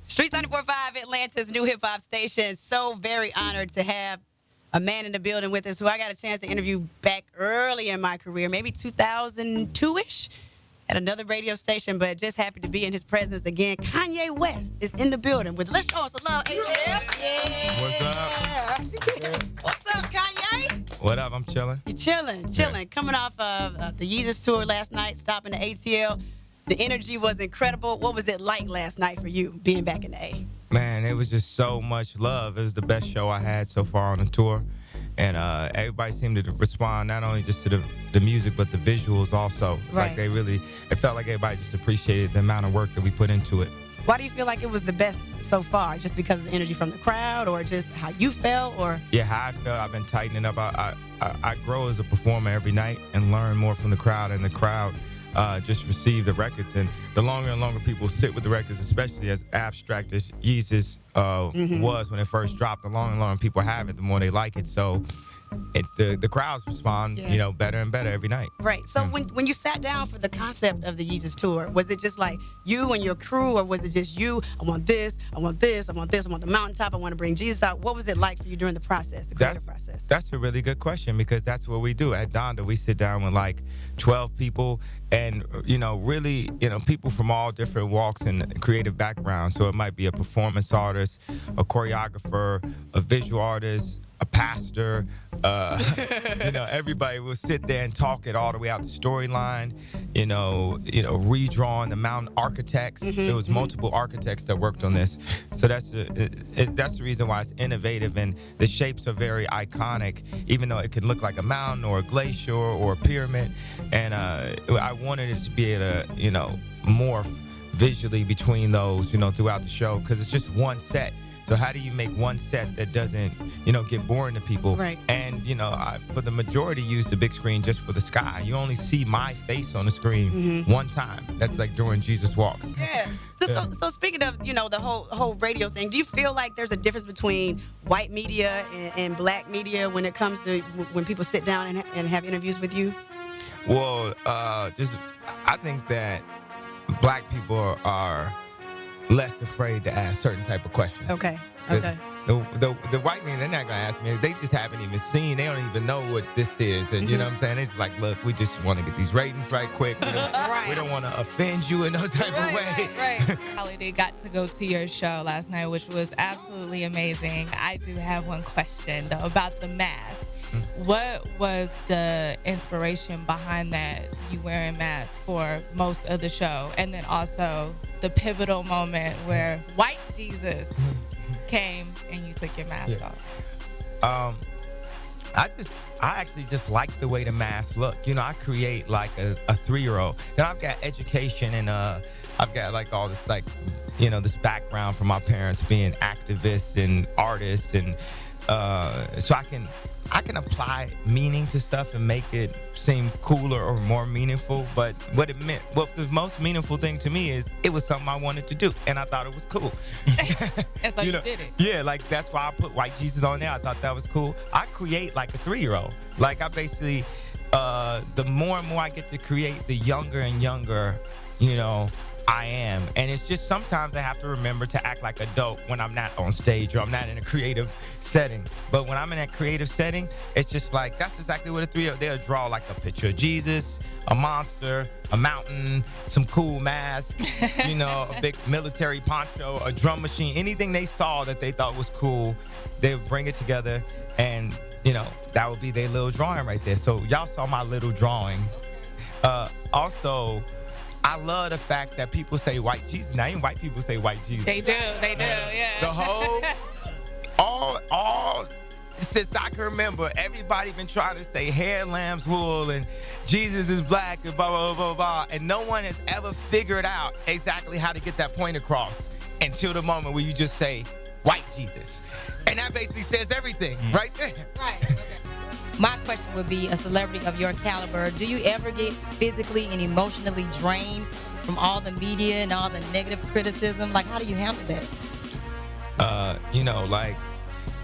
Streetz 94.5, Atlanta's new hip hop station. So very honored to have a man in the building with us who I got a chance to interview back early in my career, maybe 2002-ish, at another radio station, but just happy to be in his presence again. Kanye West is in the building with Let's Show Some Love, ATL. Yeah. What's up? What's up, Kanye? What up? I'm chilling. You're chilling. Yeah. Coming off of the Yeezus tour last night, stopping the ATL. The energy was incredible. What was it like last night for you, being back in the A? Man, it was just so much love. It was the best show I had so far on the tour. And everybody seemed to respond not only just to the music, but the visuals also. Right. Like it felt like everybody just appreciated the amount of work that we put into it. Why do you feel like it was the best so far? Just because of the energy from the crowd, or just how you felt, or? Yeah, how I felt. I've been tightening up. I grow as a performer every night and learn more from the crowd, and the crowd just receive the records. And the longer and longer people sit with the records, especially as abstract as Yeezus was when it first dropped, the longer and longer people have it, the more they like it. So it's the crowds respond, better and better every night. Right. So when you sat down for the concept of the Yeezus tour, was it just like you and your crew, or was it just you? I want this, I want this, I want this, I want the mountaintop, I want to bring Jesus out. What was it like for you during the process, the creative process? That's a really good question, because that's what we do at Donda. We sit down with like 12 people, and really, people from all different walks and creative backgrounds. So it might be a performance artist, a choreographer, a visual artist, a pastor. Everybody will sit there and talk it all the way out the storyline. Redrawing the mountain architects. There was multiple architects that worked on this. So that's the reason why it's innovative, and the shapes are very iconic, even though it can look like a mountain or a glacier or a pyramid. And I wanted it to be able to, morph visually between those, throughout the show, because it's just one set. So how do you make one set that doesn't, get boring to people? Right. And, I, for the majority, use the big screen just for the sky. You only see my face on the screen one time. That's like during Jesus Walks. Yeah. So speaking of, the whole radio thing, do you feel like there's a difference between white media and black media when it comes to when people sit down and have interviews with you? Well, I think that black people are less afraid to ask certain type of questions. Okay. The white men, they're not gonna ask me. They just haven't even seen. They don't even know what this is, and you know what I'm saying. They're just like, look, we just want to get these ratings right quick. We don't want to offend you in no type of way. Right. Holiday got to go to your show last night, which was absolutely amazing. I do have one question though about the mask. What was the inspiration behind that? You wearing masks for most of the show, and then also the pivotal moment where white Jesus came and you took your mask off. I actually just like the way the masks look. I create like a 3-year-old. Then I've got education, and I've got like all this this background from my parents being activists and artists, and so I can apply meaning to stuff and make it seem cooler or more meaningful. But what the most meaningful thing to me is it was something I wanted to do, and I thought it was cool. And so you did it. Yeah, like that's why I put white Jesus on there. I thought that was cool. I create like a 3-year-old. Like I basically, the more and more I get to create, the younger and younger, I am. And it's just sometimes I have to remember to act like adult when I'm not on stage or I'm not in a creative setting. But when I'm in that creative setting, it's just like, that's exactly what a 3-year-old, they'll draw like a picture of Jesus, a monster, a mountain, some cool mask, a big military poncho, a drum machine, anything they saw that they thought was cool, they would bring it together, and that would be their little drawing right there. So y'all saw my little drawing. Also, I love the fact that people say white Jesus. Now even white people say white Jesus. They do, yeah. The whole, all since I can remember, everybody been trying to say hair lamb's wool and Jesus is black and blah, blah, blah, blah. And no one has ever figured out exactly how to get that point across until the moment where you just say white Jesus. And that basically says everything right there. Right. Okay. My question would be, a celebrity of your caliber, do you ever get physically and emotionally drained from all the media and all the negative criticism? Like, how do you handle that?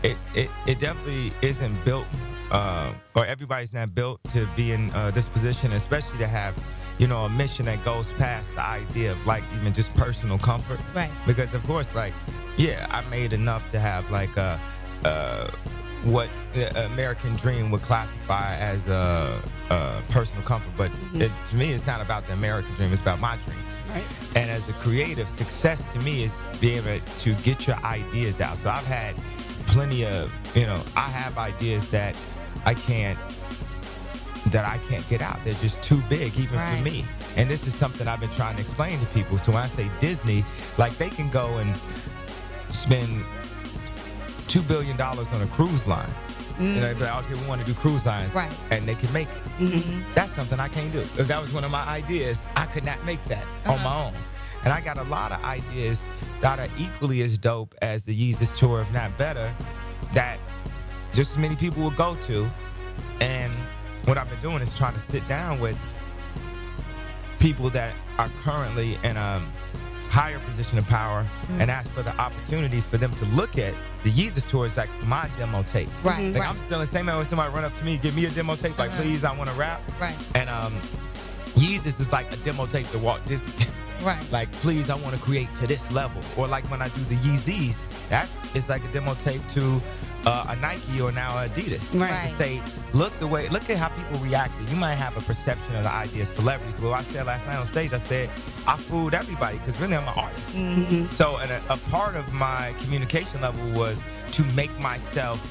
It definitely isn't built, or everybody's not built to be in this position, especially to have a mission that goes past the idea of like even just personal comfort. Right. Because of course, like, yeah, I made enough to have like what the American dream would classify as personal comfort, but to me, it's not about the American dream. It's about my dreams. Right. And as a creative, success to me is being able to get your ideas out. So I've had plenty of, I have ideas that I can't get out. They're just too big, even for me. And this is something I've been trying to explain to people. So when I say Disney, like they can go and spend $2 billion on a cruise line. They're like, okay, we want to do cruise lines, and they can make it. That's something I can't do. If that was one of my ideas, I could not make that on my own. And I got a lot of ideas that are equally as dope as the Yeezus tour, if not better, that just as many people will go to. And what I've been doing is trying to sit down with people that are currently in a higher position of power and ask for the opportunity for them to look at the Yeezus tour as like my demo tape. Right. Like I'm still the same man when somebody run up to me, give me a demo tape, like please, I want to rap. Right. And Yeezus is like a demo tape to Walt Disney. Right. Like, please, I want to create to this level. Or like when I do the Yeezys, that is like a demo tape to a Nike or now Adidas. Right. To say, look at how people reacted. You might have a perception of the idea of celebrities. Well, I said last night on stage, I said, I fooled everybody because really I'm an artist. So and a part of my communication level was to make myself,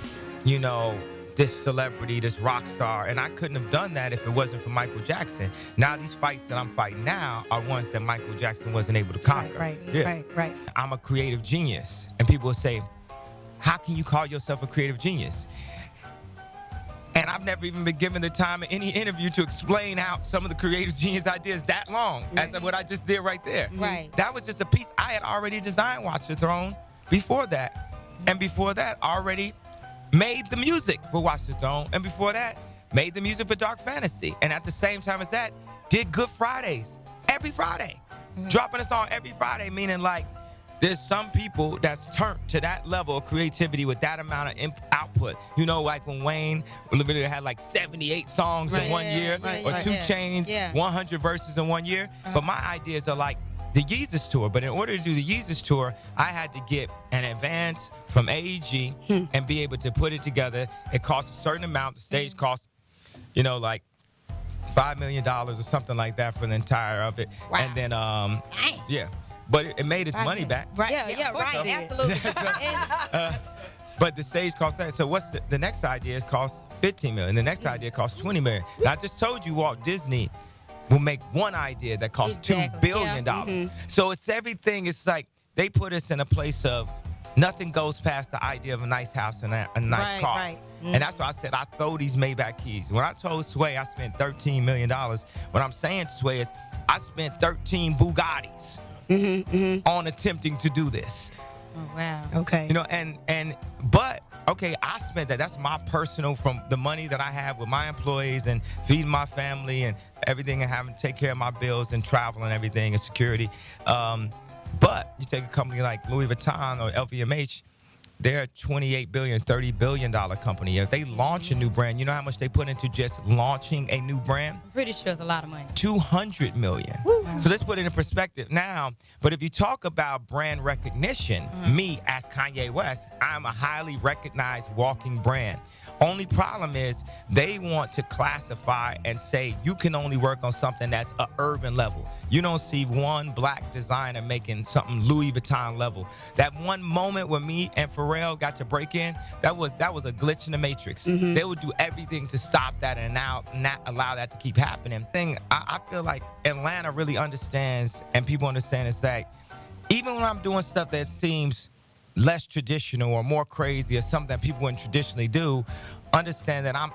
this celebrity, this rock star, and I couldn't have done that if it wasn't for Michael Jackson. Now these fights that I'm fighting now are ones that Michael Jackson wasn't able to conquer. Right. I'm a creative genius, and people will say, how can you call yourself a creative genius? And I've never even been given the time in any interview to explain out some of the creative genius ideas that long as what I just did right there. Right. That was just a piece. I had already designed Watch the Throne before that. And before that, already made the music for Watch the Throne, and before that, made the music for Dark Fantasy. And at the same time as that, did Good Fridays every Friday. Dropping a song every Friday, meaning like there's some people that's turned to that level of creativity with that amount of output. Like when Wayne literally had like 78 songs in 1 year, or 2 Chainz, 100 verses in 1 year. But my ideas are like the Yeezus tour. But in order to do the Yeezus tour, I had to get an advance from AEG and be able to put it together. It costs a certain amount. The stage costs, like $5 million or something like that for the entire of it. Wow. And then, but it made its money back. Right. Absolutely. But the stage cost that. So what's the next idea? Costs $15 million. The next idea costs $20 million. Now I just told you Walt Disney will make one idea that costs $2 billion. So it's everything. It's like they put us in a place of nothing goes past the idea of a nice house and a nice car. And that's why I said I throw these Maybach keys. When I told Sway I spent $13 million, what I'm saying to Sway is I spent 13 Bugattis on attempting to do this. Oh, wow. Okay. But okay, I spent that. That's my personal, from the money that I have with my employees and feeding my family and everything, and having to take care of my bills and travel and everything and security. But you take a company like Louis Vuitton or LVMH, they're a $28 billion, $30 billion company. If they launch a new brand, you know how much they put into just launching a new brand? I'm pretty sure it's a lot of money. $200 million. Wow. So let's put it in perspective now. But if you talk about brand recognition, me as Kanye West, I'm a highly recognized walking brand. Only problem is they want to classify and say you can only work on something that's an urban level. You don't see one black designer making something Louis Vuitton level. That one moment when me and Pharrell got to break in, that was a glitch in the matrix. They would do everything to stop that and now not allow that to keep happening. I feel like Atlanta really understands, and people understand, is that even when I'm doing stuff that seems less traditional or more crazy or something that people wouldn't traditionally do, understand that I'm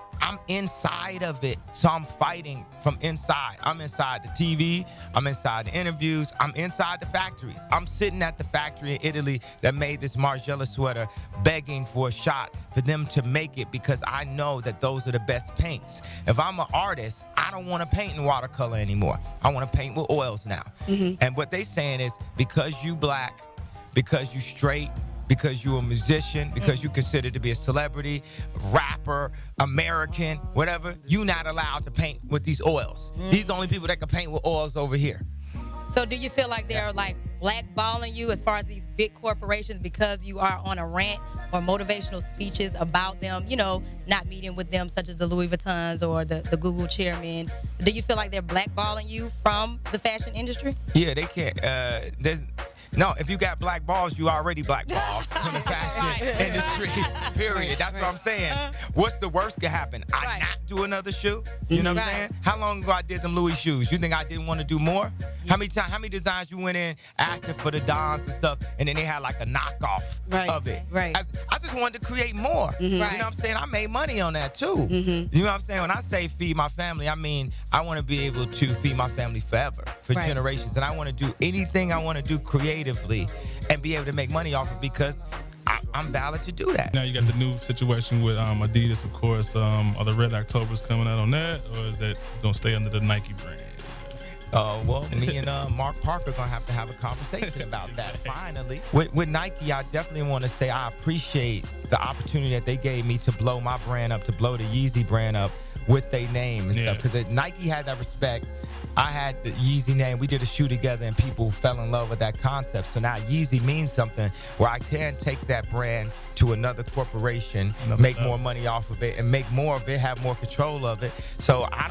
inside of it. So I'm fighting from inside. I'm inside the TV. I'm inside the interviews. I'm inside the factories. I'm sitting at the factory in Italy that made this Margiela sweater, begging for a shot for them to make it because I know that those are the best paints. If I'm an artist, I don't want to paint in watercolor anymore. I want to paint with oils now. And what they saying is because you black, because you straight, because you're a musician, because you're considered to be a celebrity, rapper, American, whatever, you're not allowed to paint with these oils. These are the only people that can paint with oils over here. So do you feel like they're like blackballing you as far as these big corporations because you are on a rant or motivational speeches about them, you know, not meeting with them, such as the Louis Vuittons or the Google chairman? Do you feel like they're blackballing you from the fashion industry? Yeah, they can't. No, if you got black balls, you already blackballed from the fashion industry, period. That's what I'm saying. What's the worst could happen? I not do another shoe? You know what I'm saying? How long ago I did them Louis shoes? You think I didn't want to do more? How many designs you went in asking for the Dons and stuff, and then they had like a knockoff of it? Right. I just wanted to create more. You know what I'm saying? I made money on that too. You know what I'm saying? When I say feed my family, I mean I want to be able to feed my family forever, for generations, and I want to do anything I want to do creatively and be able to make money off of, because I'm valid to do that. Now you got the new situation with Adidas, of course. Are the Red Octobers coming out on that, or is that gonna stay under the Nike brand? Well, me and Mark Parker gonna have to have a conversation about that finally. With Nike, I definitely want to say I appreciate the opportunity that they gave me to blow my brand up, to blow the Yeezy brand up with their name and stuff. Because Nike had that respect. I had the Yeezy name. We did a shoe together, and people fell in love with that concept. So now Yeezy means something where I can take that brand to another corporation, make more money off of it, and make more of it, have more control of it. So I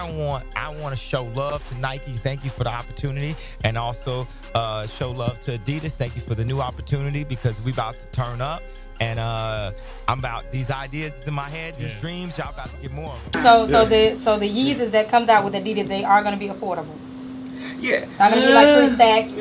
want to show love to Nike. Thank you for the opportunity, and also show love to Adidas. Thank you for the new opportunity, because we about to turn up. And I'm about these ideas in my head, these dreams. Y'all about to get more of them. So the Yeezys that comes out with Adidas, they are going to be affordable. Yeah. It's not going to be like 3 stacks.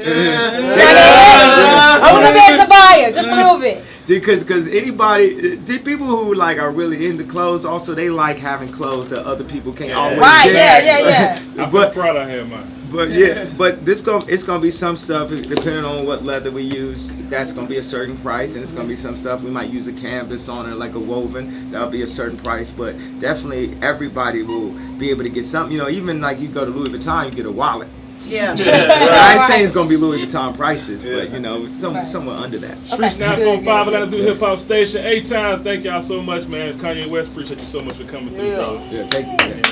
I want to be able to buy it just a little bit. Because anybody, people who like are really into clothes, also they like having clothes that other people can't always get. Yeah. I feel proud I had mine. But but it's gonna be some stuff depending on what leather we use. That's gonna be a certain price, and it's gonna be some stuff we might use a canvas on it, like a woven. That'll be a certain price. But definitely everybody will be able to get something. You know, even like you go to Louis Vuitton, you get a wallet. Yeah. I ain't saying it's gonna be Louis Vuitton prices, but you know, somewhere under that. Streetz 945 Atlanta's new hip hop station. A-Time, thank y'all so much, man. Kanye West, appreciate you so much for coming through, bro. Yeah, thank you, man.